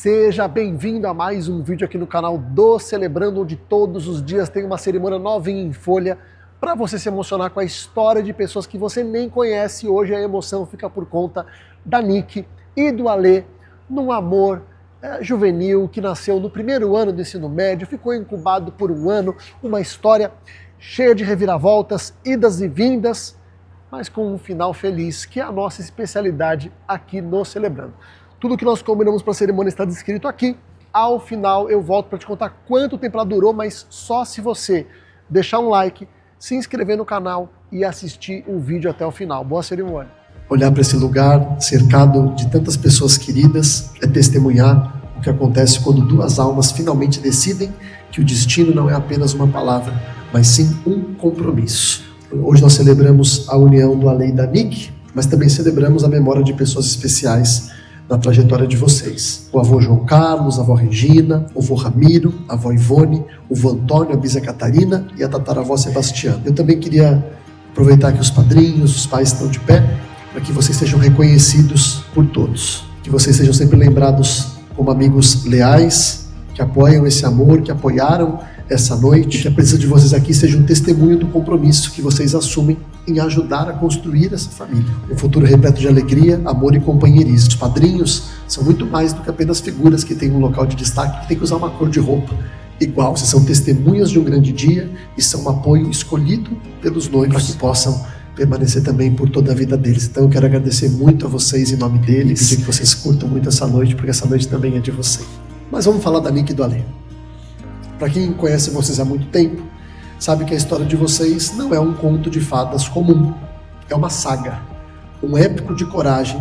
Seja bem-vindo a mais um vídeo aqui no canal do Celebrando, onde todos os dias tem uma cerimônia novinha em folha para você se emocionar com a história de pessoas que você nem conhece. Hoje a emoção fica por conta da Nick e do Alê, num amor juvenil que nasceu no primeiro ano do ensino médio, ficou incubado por um ano, uma história cheia de reviravoltas, idas e vindas, mas com um final feliz, que é a nossa especialidade aqui no Celebrando. Tudo que nós combinamos para a cerimônia está descrito aqui. Ao final eu volto para te contar quanto tempo ela durou, mas só se você deixar um like, se inscrever no canal e assistir o vídeo até o final. Boa cerimônia! Olhar para esse lugar cercado de tantas pessoas queridas é testemunhar o que acontece quando duas almas finalmente decidem que o destino não é apenas uma palavra, mas sim um compromisso. Hoje nós celebramos a união do Alê e da Nick, mas também celebramos a memória de pessoas especiais na trajetória de vocês. O avô João Carlos, a avó Regina, o avô Ramiro, a avó Ivone, o avô Antônio, a bisa Catarina e a tataravó Sebastiana. Eu também queria aproveitar que os padrinhos, os pais estão de pé, para que vocês sejam reconhecidos por todos. Que vocês sejam sempre lembrados como amigos leais, que apoiam esse amor, que apoiaram essa noite, que a presença de vocês aqui seja um testemunho do compromisso que vocês assumem em ajudar a construir essa família. Um futuro repleto de alegria, amor e companheirismo. Os padrinhos são muito mais do que apenas figuras que têm um local de destaque, que tem que usar uma cor de roupa igual. Vocês são testemunhas de um grande dia e são um apoio escolhido pelos noivos para que possam permanecer também por toda a vida deles. Então eu quero agradecer muito a vocês em nome deles, pedir que vocês curtam muito essa noite, porque essa noite também é de vocês. Mas vamos falar da Nick e do Alê. Para quem conhece vocês há muito tempo, sabe que a história de vocês não é um conto de fadas comum. É uma saga, um épico de coragem,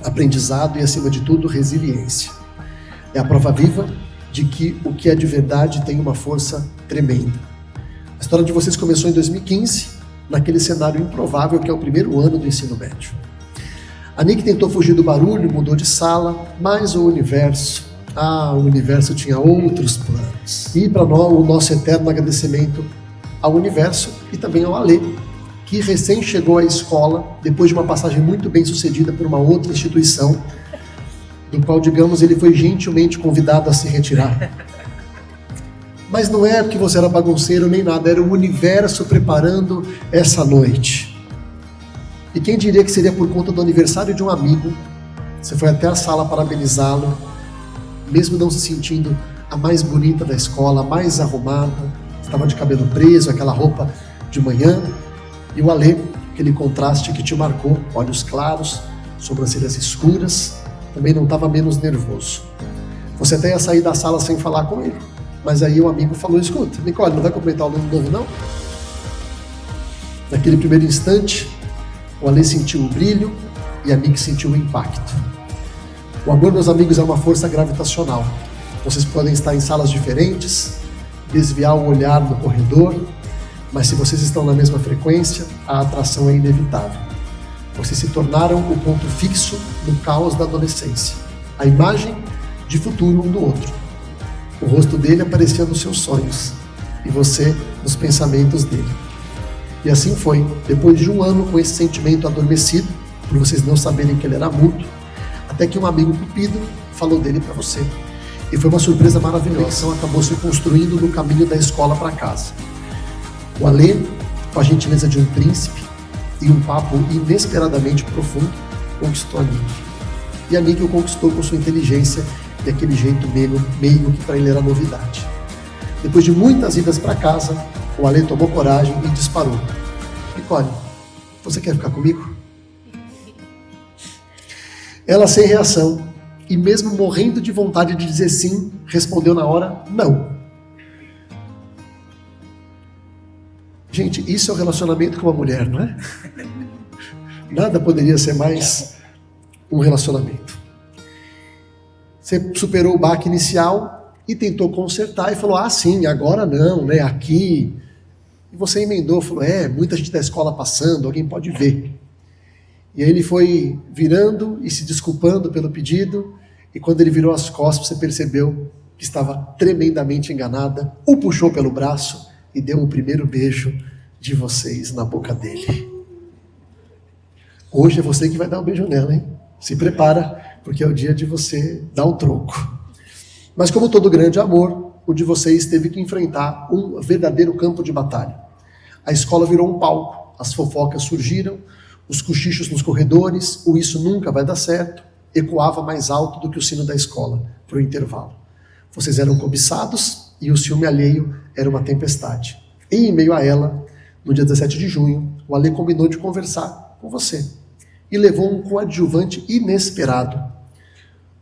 aprendizado e, acima de tudo, resiliência. É a prova viva de que o que é de verdade tem uma força tremenda. A história de vocês começou em 2015, naquele cenário improvável que é o primeiro ano do ensino médio. A Nick tentou fugir do barulho, mudou de sala, mas o universo tinha outros planos. E para nós, o nosso eterno agradecimento ao universo e também ao Alê, que recém chegou à escola, depois de uma passagem muito bem sucedida por uma outra instituição, do qual, digamos, ele foi gentilmente convidado a se retirar. Mas não é porque você era bagunceiro nem nada, era o universo preparando essa noite. E quem diria que seria por conta do aniversário de um amigo, você foi até a sala parabenizá-lo, mesmo não se sentindo a mais bonita da escola, a mais arrumada, estava de cabelo preso, aquela roupa de manhã, e o Alê, aquele contraste que te marcou, olhos claros, sobrancelhas escuras, também não estava menos nervoso. Você até ia sair da sala sem falar com ele, mas aí o amigo falou: escuta, Nicole, não vai cumprimentar o aluno novo não? Naquele primeiro instante, o Alê sentiu o brilho e a Nick sentiu o impacto. O amor, meus amigos, é uma força gravitacional. Vocês podem estar em salas diferentes, desviar o olhar no corredor, mas se vocês estão na mesma frequência, a atração é inevitável. Vocês se tornaram o ponto fixo no caos da adolescência, a imagem de futuro um do outro. O rosto dele aparecia nos seus sonhos e você nos pensamentos dele. E assim foi, depois de um ano com esse sentimento adormecido, por vocês não saberem que ele era mudo, até que um amigo cupido falou dele para você. E foi uma surpresa maravilhosa. A conexão acabou se construindo no caminho da escola para casa. O Alê, com a gentileza de um príncipe e um papo inesperadamente profundo, conquistou a Nick. E a Nick o conquistou com sua inteligência e aquele jeito meio que para ele era novidade. Depois de muitas idas para casa, o Alê tomou coragem e disparou: Nicole, você quer ficar comigo? Ela, sem reação, e mesmo morrendo de vontade de dizer sim, respondeu na hora: não. Gente, isso é o relacionamento com uma mulher, não é? Nada poderia ser mais um relacionamento. Você superou o baque inicial e tentou consertar e falou: sim, agora não, né? Aqui. E você emendou, falou: muita gente da escola passando, alguém pode ver. E aí ele foi virando e se desculpando pelo pedido, e quando ele virou as costas, você percebeu que estava tremendamente enganada, o puxou pelo braço e deu o primeiro beijo de vocês na boca dele. Hoje é você que vai dar um beijo nela, hein? Se prepara, porque é o dia de você dar o troco. Mas como todo grande amor, o de vocês teve que enfrentar um verdadeiro campo de batalha. A escola virou um palco, as fofocas surgiram, os cochichos nos corredores, o isso nunca vai dar certo, ecoava mais alto do que o sino da escola, para o intervalo. Vocês eram cobiçados e o ciúme alheio era uma tempestade. E em meio a ela, no dia 17 de junho, o Ale combinou de conversar com você e levou um coadjuvante inesperado.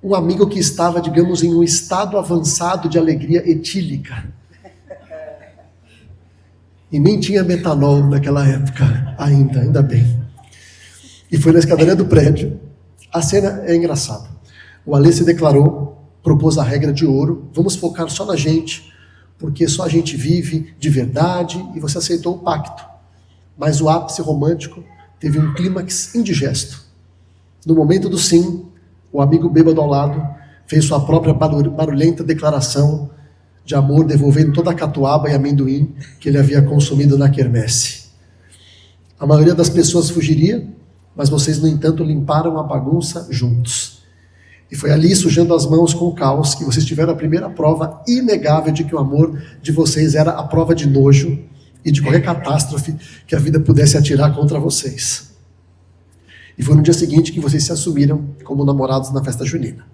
Um amigo que estava, digamos, em um estado avançado de alegria etílica. E nem tinha metanol naquela época ainda bem. E foi na escadaria do prédio. A cena é engraçada. O Ale se declarou, propôs a regra de ouro, vamos focar só na gente, porque só a gente vive de verdade, e você aceitou o pacto. Mas o ápice romântico teve um clímax indigesto. No momento do sim, o amigo bêbado ao lado fez sua própria barulhenta declaração de amor, devolvendo toda a catuaba e amendoim que ele havia consumido na quermesse. A maioria das pessoas fugiria, mas vocês, no entanto, limparam a bagunça juntos. E foi ali, sujando as mãos com o caos, que vocês tiveram a primeira prova inegável de que o amor de vocês era a prova de nojo e de qualquer catástrofe que a vida pudesse atirar contra vocês. E foi no dia seguinte que vocês se assumiram como namorados na festa junina.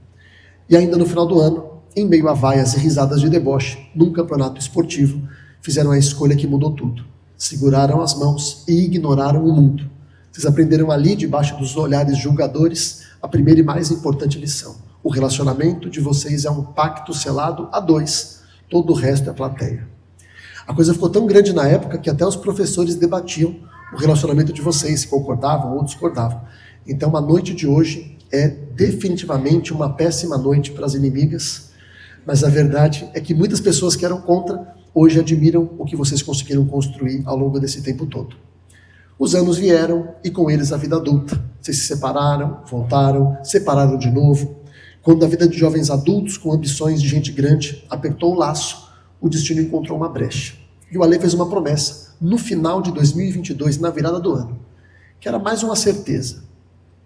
E ainda no final do ano, em meio a vaias e risadas de deboche, num campeonato esportivo, fizeram a escolha que mudou tudo. Seguraram as mãos e ignoraram o mundo. Vocês aprenderam ali, debaixo dos olhares julgadores, a primeira e mais importante lição. O relacionamento de vocês é um pacto selado a dois. Todo o resto é plateia. A coisa ficou tão grande na época que até os professores debatiam o relacionamento de vocês, se concordavam ou discordavam. Então a noite de hoje é definitivamente uma péssima noite para as inimigas, mas a verdade é que muitas pessoas que eram contra, hoje admiram o que vocês conseguiram construir ao longo desse tempo todo. Os anos vieram e com eles a vida adulta. Vocês se separaram, voltaram, separaram de novo. Quando a vida de jovens adultos com ambições de gente grande apertou o laço, o destino encontrou uma brecha. E o Ale fez uma promessa, no final de 2022, na virada do ano, que era mais uma certeza.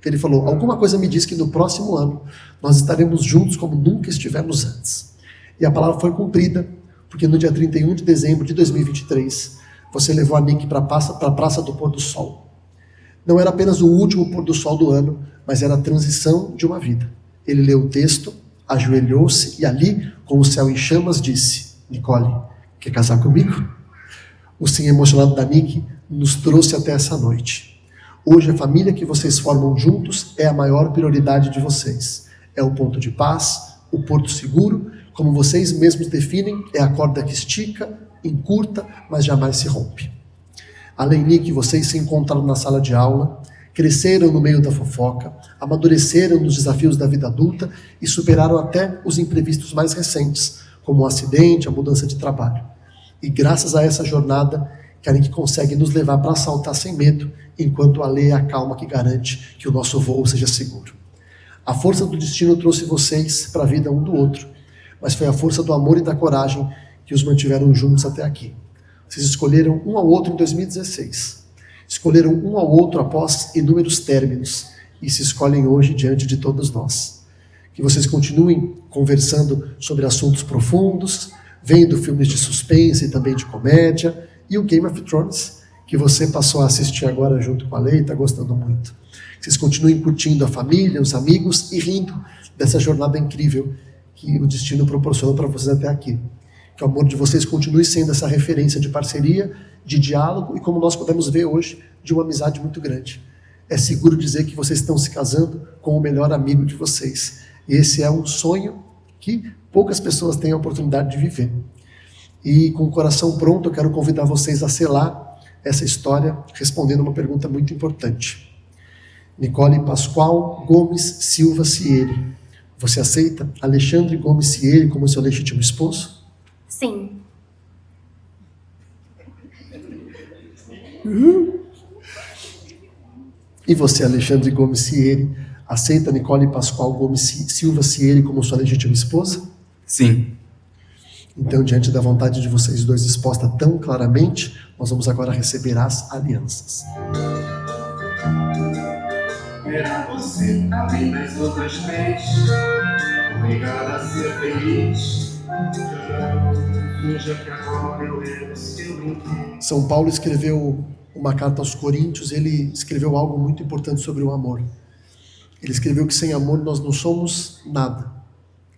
Ele falou, alguma coisa me diz que no próximo ano nós estaremos juntos como nunca estivemos antes. E a palavra foi cumprida, porque no dia 31 de dezembro de 2023, você levou a Nick para a Praça do Pôr do Sol. Não era apenas o último pôr do sol do ano, mas era a transição de uma vida. Ele leu o texto, ajoelhou-se e ali, com o céu em chamas, disse, Nicole, quer casar comigo? O sim emocionado da Nick nos trouxe até essa noite. Hoje a família que vocês formam juntos é a maior prioridade de vocês. É o ponto de paz, o porto seguro, como vocês mesmos definem, é a corda que estica, encurta, mas jamais se rompe. Além de que vocês se encontraram na sala de aula, cresceram no meio da fofoca, amadureceram nos desafios da vida adulta e superaram até os imprevistos mais recentes, como o acidente, a mudança de trabalho. E graças a essa jornada, que a Nick consegue nos levar para saltar sem medo, enquanto a lei é a calma que garante que o nosso voo seja seguro. A força do destino trouxe vocês para a vida um do outro, mas foi a força do amor e da coragem que os mantiveram juntos até aqui. Vocês escolheram um ao outro em 2016. Escolheram um ao outro após inúmeros términos e se escolhem hoje diante de todos nós. Que vocês continuem conversando sobre assuntos profundos, vendo filmes de suspense e também de comédia, e o Game of Thrones, que você passou a assistir agora junto com a Lei e está gostando muito. Que vocês continuem curtindo a família, os amigos e rindo dessa jornada incrível que o destino proporcionou para vocês até aqui. Que o amor de vocês continue sendo essa referência de parceria, de diálogo e, como nós podemos ver hoje, de uma amizade muito grande. É seguro dizer que vocês estão se casando com o melhor amigo de vocês. E esse é um sonho que poucas pessoas têm a oportunidade de viver. E com o coração pronto, eu quero convidar vocês a selar essa história respondendo uma pergunta muito importante. Nicole Pascoal Gomes Silva Cieri. Você aceita Alexandre Gomes Cieri como seu legítimo esposo? Sim. E você, Alexandre Gomes Cieri, aceita Nicole Pascoal Gomes Silva Cieri como sua legítima esposa? Sim. Então, diante da vontade de vocês dois exposta tão claramente, nós vamos agora receber as alianças. Era você, além das outras três. Obrigado a ser feliz. Veja que agora eu era o seu brinquedo. São Paulo escreveu uma carta aos Coríntios, ele escreveu algo muito importante sobre o amor. Ele escreveu que sem amor nós não somos nada.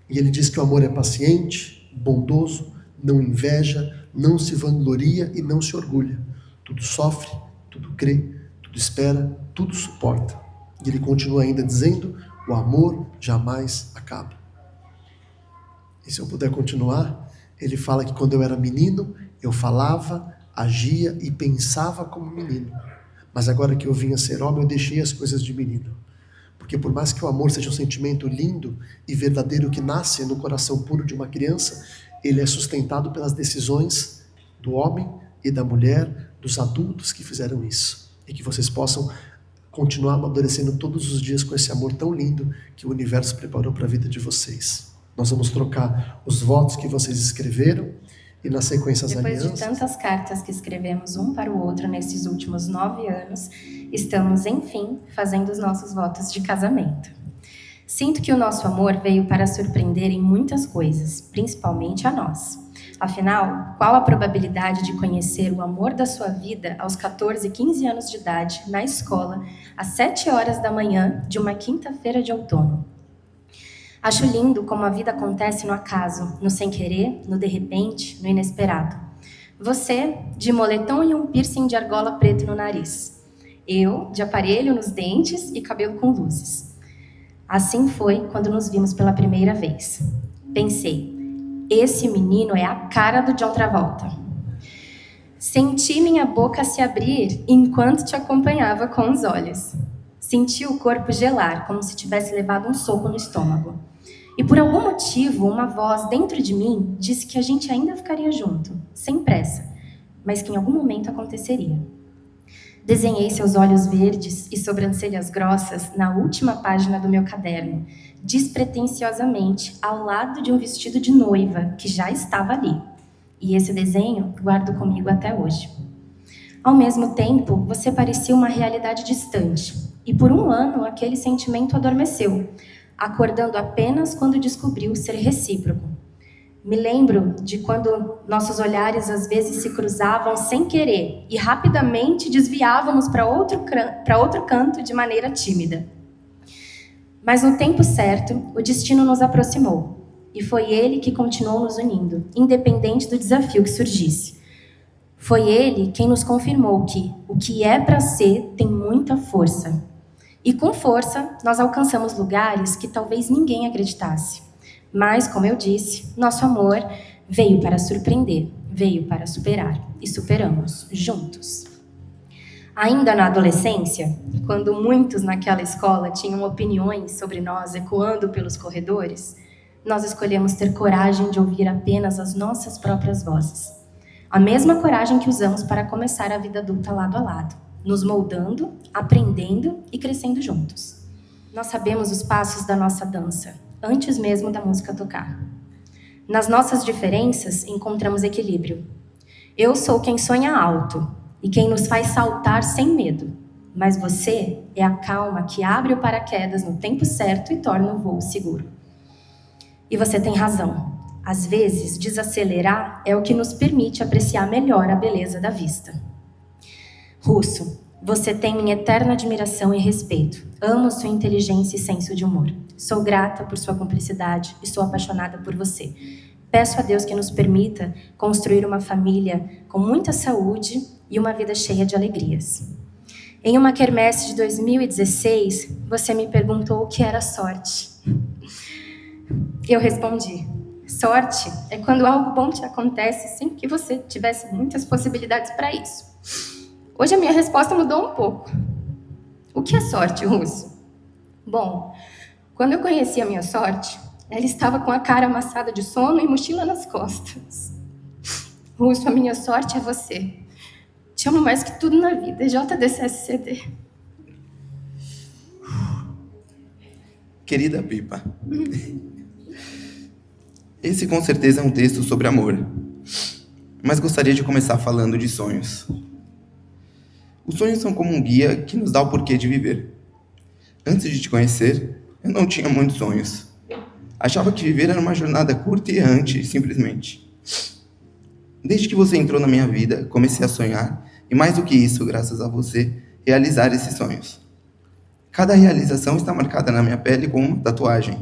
E ele diz que o amor é paciente, bondoso, não inveja, não se vangloria e não se orgulha. Tudo sofre, tudo crê, tudo espera, tudo suporta. E ele continua ainda dizendo, o amor jamais acaba. E se eu puder continuar, ele fala que quando eu era menino, eu falava, agia e pensava como menino. Mas agora que eu vim a ser homem, eu deixei as coisas de menino. Porque por mais que o amor seja um sentimento lindo e verdadeiro que nasce no coração puro de uma criança, ele é sustentado pelas decisões do homem e da mulher, dos adultos que fizeram isso. E que vocês possam continuar amadurecendo todos os dias com esse amor tão lindo que o universo preparou para a vida de vocês. Nós vamos trocar os votos que vocês escreveram e na sequência as alianças. Depois de tantas cartas que escrevemos um para o outro nesses últimos 9 anos, estamos, enfim, fazendo os nossos votos de casamento. Sinto que o nosso amor veio para surpreender em muitas coisas, principalmente a nós. Afinal, qual a probabilidade de conhecer o amor da sua vida aos 14, 15 anos de idade, na escola, às 7 horas da manhã de uma quinta-feira de outono? Acho lindo como a vida acontece no acaso, no sem querer, no de repente, no inesperado. Você, de moletom e um piercing de argola preto no nariz. Eu, de aparelho nos dentes e cabelo com luzes. Assim foi quando nos vimos pela primeira vez. Pensei, esse menino é a cara do John Travolta. Senti minha boca se abrir enquanto te acompanhava com os olhos. Senti o corpo gelar, como se tivesse levado um soco no estômago. E por algum motivo, uma voz dentro de mim disse que a gente ainda ficaria junto, sem pressa, mas que em algum momento aconteceria. Desenhei seus olhos verdes e sobrancelhas grossas na última página do meu caderno, despretensiosamente, ao lado de um vestido de noiva que já estava ali. E esse desenho guardo comigo até hoje. Ao mesmo tempo, você parecia uma realidade distante, e por um ano aquele sentimento adormeceu, acordando apenas quando descobriu ser recíproco. Me lembro de quando nossos olhares às vezes se cruzavam sem querer e rapidamente desviávamos para outro canto de maneira tímida. Mas no tempo certo, o destino nos aproximou, e foi ele que continuou nos unindo, independente do desafio que surgisse. Foi ele quem nos confirmou que o que é para ser tem muita força. E com força, nós alcançamos lugares que talvez ninguém acreditasse. Mas, como eu disse, nosso amor veio para surpreender, veio para superar. E superamos, juntos. Ainda na adolescência, quando muitos naquela escola tinham opiniões sobre nós ecoando pelos corredores, nós escolhemos ter coragem de ouvir apenas as nossas próprias vozes. A mesma coragem que usamos para começar a vida adulta lado a lado, nos moldando, aprendendo e crescendo juntos. Nós sabemos os passos da nossa dança, antes mesmo da música tocar. Nas nossas diferenças, encontramos equilíbrio. Eu sou quem sonha alto e quem nos faz saltar sem medo, mas você é a calma que abre o paraquedas no tempo certo e torna o voo seguro. E você tem razão. Às vezes, desacelerar é o que nos permite apreciar melhor a beleza da vista. Russo, você tem minha eterna admiração e respeito. Amo sua inteligência e senso de humor. Sou grata por sua cumplicidade e sou apaixonada por você. Peço a Deus que nos permita construir uma família com muita saúde e uma vida cheia de alegrias. Em uma quermesse de 2016, você me perguntou o que era sorte. Eu respondi, sorte é quando algo bom te acontece sem que você tivesse muitas possibilidades para isso. Hoje a minha resposta mudou um pouco. O que é sorte, Russo? Bom, quando eu conheci a minha sorte, ela estava com a cara amassada de sono e mochila nas costas. Russo, a minha sorte é você. Te amo mais que tudo na vida, JDCSCD. Querida Pipa, esse com certeza é um texto sobre amor, mas gostaria de começar falando de sonhos. Os sonhos são como um guia que nos dá o porquê de viver. Antes de te conhecer, eu não tinha muitos sonhos. Achava que viver era uma jornada curta e errante, simplesmente. Desde que você entrou na minha vida, comecei a sonhar, e mais do que isso, graças a você, realizar esses sonhos. Cada realização está marcada na minha pele com uma tatuagem.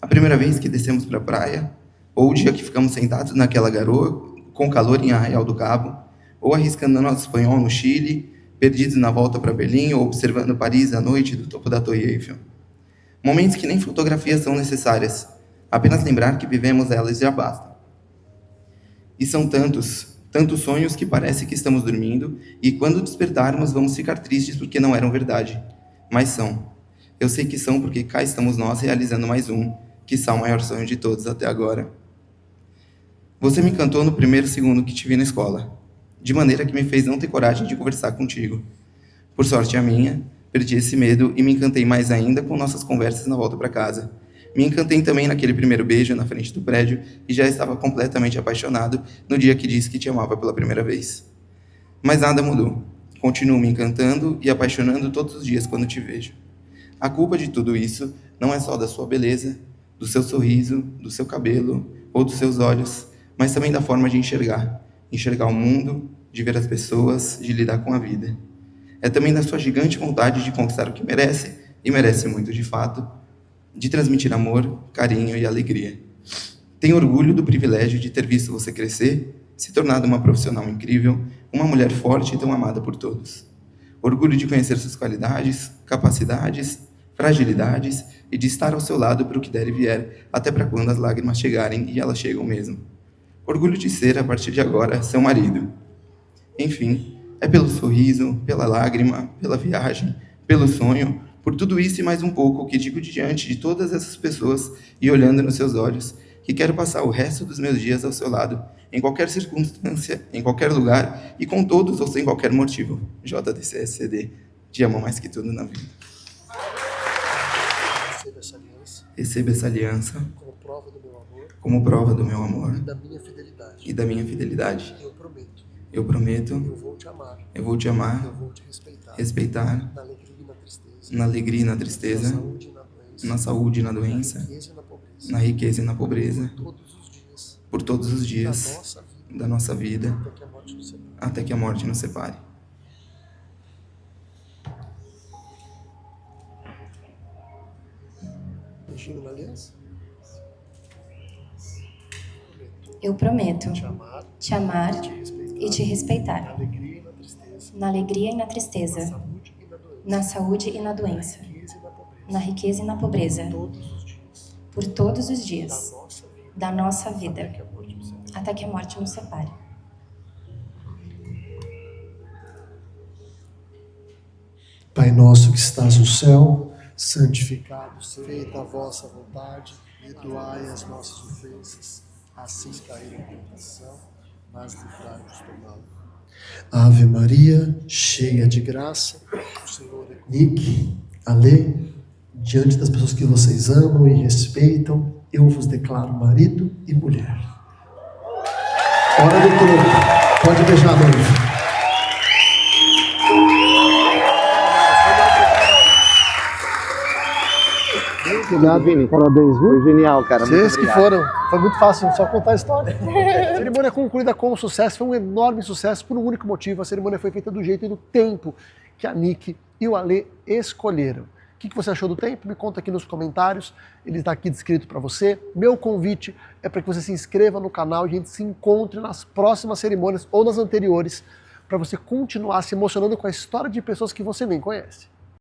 A primeira vez que descemos para a praia, ou o dia que ficamos sentados naquela garoa, com calor em Arraial do Cabo, ou arriscando nosso espanhol no Chile, perdidos na volta para Berlim, ou observando Paris à noite do topo da Torre Eiffel. Momentos que nem fotografias são necessárias, apenas lembrar que vivemos elas já basta. E são tantos sonhos que parece que estamos dormindo, e quando despertarmos vamos ficar tristes porque não eram verdade. Mas são. Eu sei que são porque cá estamos nós realizando mais um, quiçá o maior sonho de todos até agora. Você me encantou no primeiro segundo que te vi na escola, de maneira que me fez não ter coragem de conversar contigo. Por sorte a minha, perdi esse medo e me encantei mais ainda com nossas conversas na volta para casa. Me encantei também naquele primeiro beijo na frente do prédio e já estava completamente apaixonado no dia que disse que te amava pela primeira vez. Mas nada mudou. Continuo me encantando e apaixonando todos os dias quando te vejo. A culpa de tudo isso não é só da sua beleza, do seu sorriso, do seu cabelo ou dos seus olhos, mas também da forma de enxergar. Enxergar o mundo, de ver as pessoas, de lidar com a vida. É também da sua gigante vontade de conquistar o que merece, e merece muito de fato, de transmitir amor, carinho e alegria. Tenho orgulho do privilégio de ter visto você crescer, se tornado uma profissional incrível, uma mulher forte e tão amada por todos. Orgulho de conhecer suas qualidades, capacidades, fragilidades e de estar ao seu lado para o que der e vier, até para quando as lágrimas chegarem e elas chegam mesmo. Orgulho de ser, a partir de agora, seu marido. Enfim, é pelo sorriso, pela lágrima, pela viagem, pelo sonho, por tudo isso e mais um pouco que digo diante de todas essas pessoas e olhando nos seus olhos, que quero passar o resto dos meus dias ao seu lado, em qualquer circunstância, em qualquer lugar e com todos ou sem qualquer motivo. JDCSCD, te amo mais que tudo na vida. Receba essa aliança como prova do meu amor e da minha fidelidade. Eu prometo, Eu vou te amar, eu vou te respeitar, respeitar na alegria e na tristeza, na alegria e na tristeza, na saúde e na doença, na riqueza e na pobreza, por todos os por dias todos os dias da nossa vida, até que a morte nos separe. Beijinho na aliança. Eu prometo te amar e te Na respeitar, alegria e na tristeza, na alegria e na tristeza, na saúde e na doença, na saúde e na doença, na riqueza e na pobreza, na riqueza e na pobreza, todos os dias por todos os dias da nossa vida, da nossa vida, até que a morte nos separe. até que a morte nos separe. Pai nosso que estás no céu, santificado seja feita a vossa vontade, perdoai as nossas ofensas, assim cair em tentação, mas livrai-nos do mal. Ave Maria, cheia de graça, o Senhor é convosco. Nick, Ale, diante das pessoas que vocês amam e respeitam, eu vos declaro marido e mulher. Hora do troco, pode beijar a noiva. Obrigado, Vini. Parabéns, viu? Foi genial, cara. Muito Vocês que obrigado. foram. Foi muito fácil, só contar a história. A cerimônia concluída com sucesso, foi um enorme sucesso por um único motivo. A cerimônia foi feita do jeito e do tempo que a Nick e o Ale escolheram. O que você achou do tempo? Me conta aqui nos comentários. Ele está aqui descrito para você. Meu convite é para que você se inscreva no canal e a gente se encontre nas próximas cerimônias ou nas anteriores para você continuar se emocionando com a história de pessoas que você nem conhece.